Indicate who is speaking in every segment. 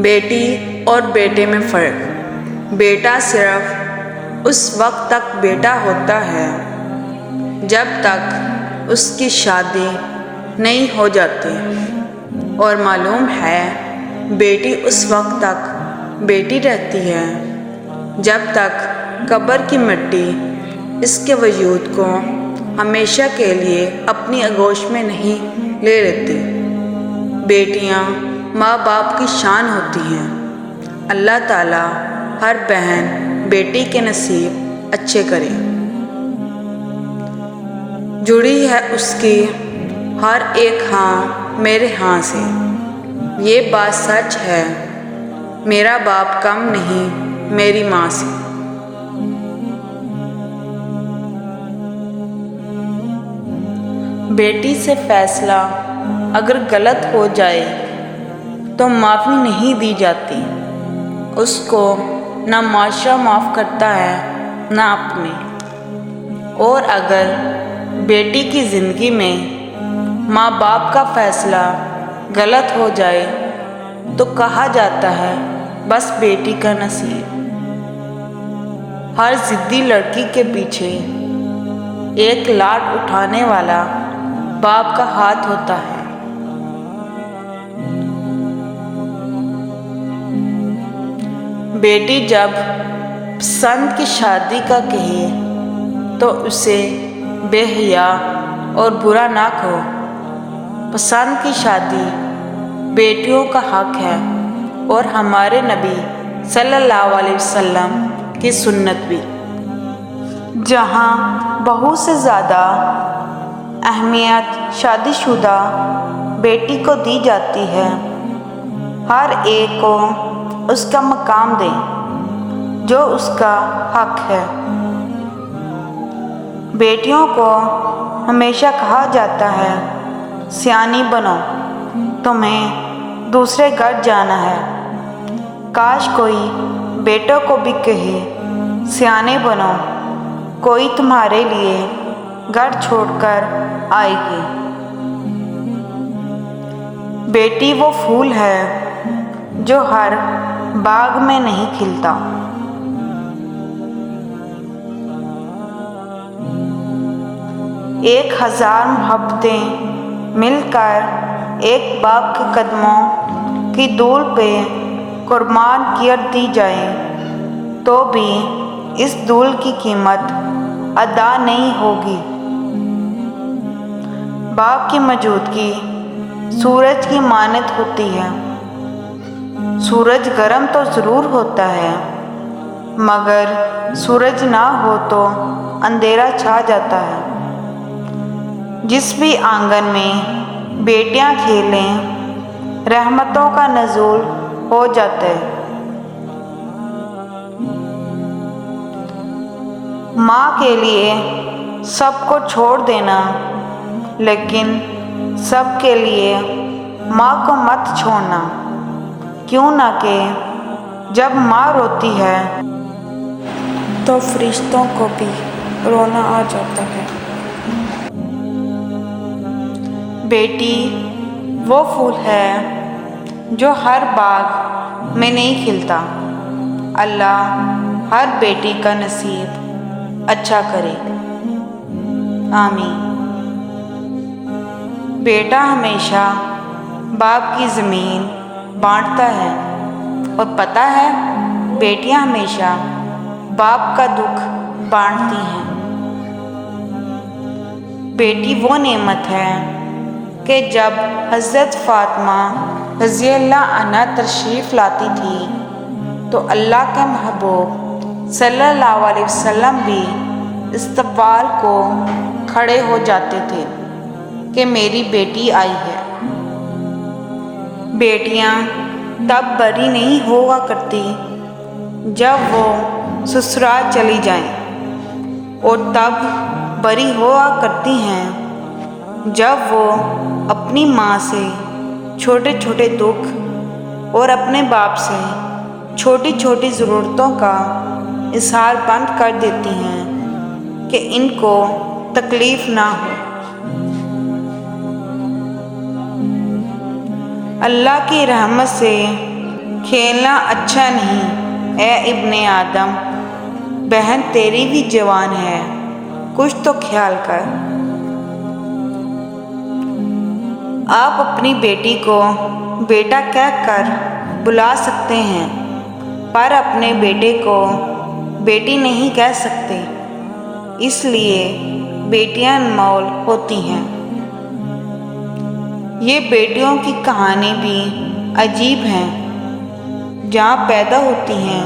Speaker 1: بیٹی اور بیٹے میں فرق۔ بیٹا صرف اس وقت تک بیٹا ہوتا ہے جب تک اس کی شادی نہیں ہو جاتی، اور معلوم ہے بیٹی اس وقت تک بیٹی رہتی ہے جب تک قبر کی مٹی اس کے وجود کو ہمیشہ کے لیے اپنی آغوش میں نہیں لے لیتی۔ بیٹیاں ماں باپ کی شان ہوتی ہیں۔ اللہ تعالیٰ ہر بہن بیٹی کے نصیب اچھے کرے۔ جڑی ہے اس کی ہر ایک ہاں میرے ہاں سے، یہ بات سچ ہے، میرا باپ کم نہیں میری ماں سے۔ بیٹی سے فیصلہ اگر غلط ہو جائے تو معافی نہیں دی جاتی، اس کو نہ معاشرہ معاف کرتا ہے نہ اپنے۔ اور اگر بیٹی کی زندگی میں ماں باپ کا فیصلہ غلط ہو جائے تو کہا جاتا ہے بس بیٹی کا نصیب۔ ہر ضدی لڑکی کے پیچھے ایک لاٹ اٹھانے والا باپ کا ہاتھ ہوتا ہے۔ بیٹی جب پسند کی شادی کا کہے تو اسے بے حیا اور برا نہ کہو۔ پسند کی شادی بیٹیوں کا حق ہے اور ہمارے نبی صلی اللہ علیہ وسلم کی سنت بھی۔ جہاں بہو سے زیادہ اہمیت شادی شدہ بیٹی کو دی جاتی ہے، ہر ایک کو اس کا مقام دیں جو اس کا حق ہے۔ بیٹیوں کو ہمیشہ کہا جاتا ہے سیانی بنو، تمہیں دوسرے گھر جانا ہے۔ کاش کوئی بیٹوں کو بھی کہے سیانے بنو، کوئی تمہارے لیے گھر چھوڑ کر آئے گی۔ بیٹی وہ پھول ہے جو ہر باغ میں نہیں کھلتا۔ ایک ہزار محبتیں مل کر ایک باپ کے قدموں کی دھول پہ قربان کر دی جائیں تو بھی اس دھول کی قیمت ادا نہیں ہوگی۔ باپ کی موجودگی سورج کی مانند ہوتی ہے۔ سورج گرم تو ضرور ہوتا ہے، مگر سورج نہ ہو تو اندھیرا چھا جاتا ہے۔ جس بھی آنگن میں بیٹیاں کھیلیں رحمتوں کا نزول ہو جاتا ہے۔ ماں کے لیے سب کو چھوڑ دینا، لیکن سب کے لیے ماں کو مت چھوڑنا، کیوں نہ کہ جب ماں روتی ہے تو فرشتوں کو بھی رونا آ جاتا ہے۔ بیٹی وہ پھول ہے جو ہر باغ میں نہیں کھلتا۔ اللہ ہر بیٹی کا نصیب اچھا کرے، آمین۔ بیٹا ہمیشہ باپ کی زمین بانٹتا ہے، اور پتہ ہے بیٹیاں ہمیشہ باپ کا دکھ بانٹتی ہیں۔ بیٹی وہ نعمت ہے کہ جب حضرت فاطمہ رضی اللہ عنہا تشریف لاتی تھی تو اللہ کے محبوب صلی اللہ علیہ وسلم بھی استقبال کو کھڑے ہو جاتے تھے کہ میری بیٹی آئی ہے۔ بیٹیاں تب بری نہیں ہوا کرتی جب وہ سسرال چلی جائیں، اور تب بری ہوا کرتی ہیں جب وہ اپنی ماں سے چھوٹے چھوٹے دکھ اور اپنے باپ سے چھوٹی چھوٹی ضرورتوں کا اظہار بند کر دیتی ہیں کہ ان کو تکلیف نہ ہو۔ اللہ کی رحمت سے کھیلنا اچھا نہیں اے ابن آدم، بہن تیری بھی جوان ہے، کچھ تو خیال کر۔ آپ اپنی بیٹی کو بیٹا کہہ کر بلا سکتے ہیں، پر اپنے بیٹے کو بیٹی نہیں کہہ سکتے، اس لیے بیٹیاں انمول ہوتی ہیں۔ یہ بیٹیوں کی کہانی بھی عجیب ہے، جہاں پیدا ہوتی ہیں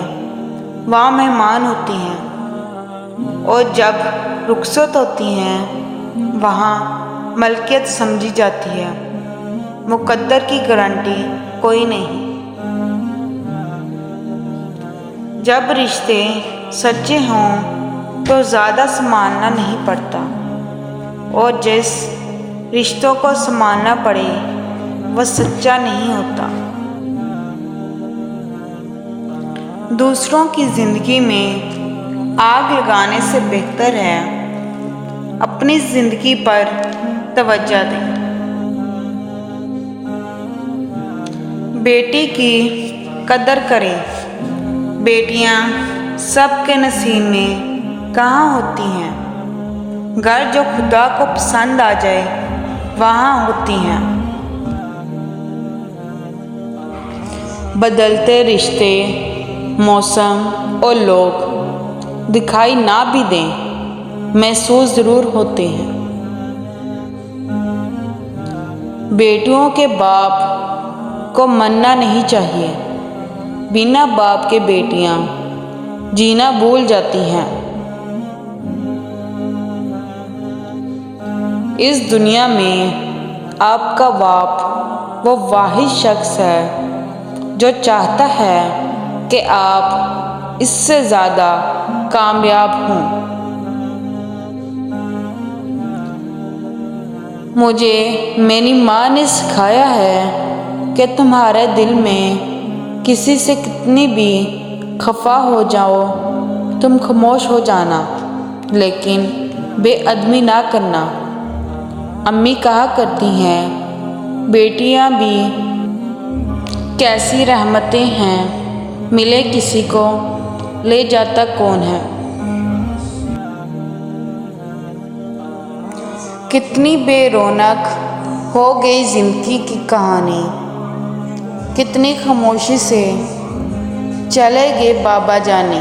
Speaker 1: وہاں مہمان ہوتی ہیں، اور جب رخصت ہوتی ہیں وہاں ملکیت سمجھی جاتی ہے، مقدر کی گارنٹی کوئی نہیں۔ جب رشتے سچے ہوں تو زیادہ سنبھالنا نہیں پڑتا، اور جس رشتوں کو سنبھالنا پڑے وہ سچا نہیں ہوتا۔ دوسروں کی زندگی میں آگ لگانے سے بہتر ہے اپنی زندگی پر توجہ دیں۔ بیٹی کی قدر کریں، بیٹیاں سب کے نصیب میں کہاں ہوتی ہیں، گھر جو خدا کو پسند آ جائے وہاں ہوتی ہیں۔ بدلتے رشتے، موسم اور لوگ دکھائی نہ بھی دیں، محسوس ضرور ہوتے ہیں۔ بیٹیوں کے باپ کو مننا نہیں چاہیے، بنا باپ کے بیٹیاں جینا بھول جاتی ہیں۔ اس دنیا میں آپ کا باپ وہ واحد شخص ہے جو چاہتا ہے کہ آپ اس سے زیادہ کامیاب ہوں۔ مجھے میری ماں نے سکھایا ہے کہ تمہارے دل میں کسی سے کتنی بھی خفا ہو جاؤ تم خاموش ہو جانا، لیکن بے ادبی نہ کرنا۔ امی کہا کرتی ہیں بیٹیاں بھی کیسی رحمتیں ہیں، ملے کسی کو لے جاتا کون ہے۔ کتنی بے رونق ہو گئی زندگی کی کہانی، کتنی خاموشی سے چلے گئے بابا جانی۔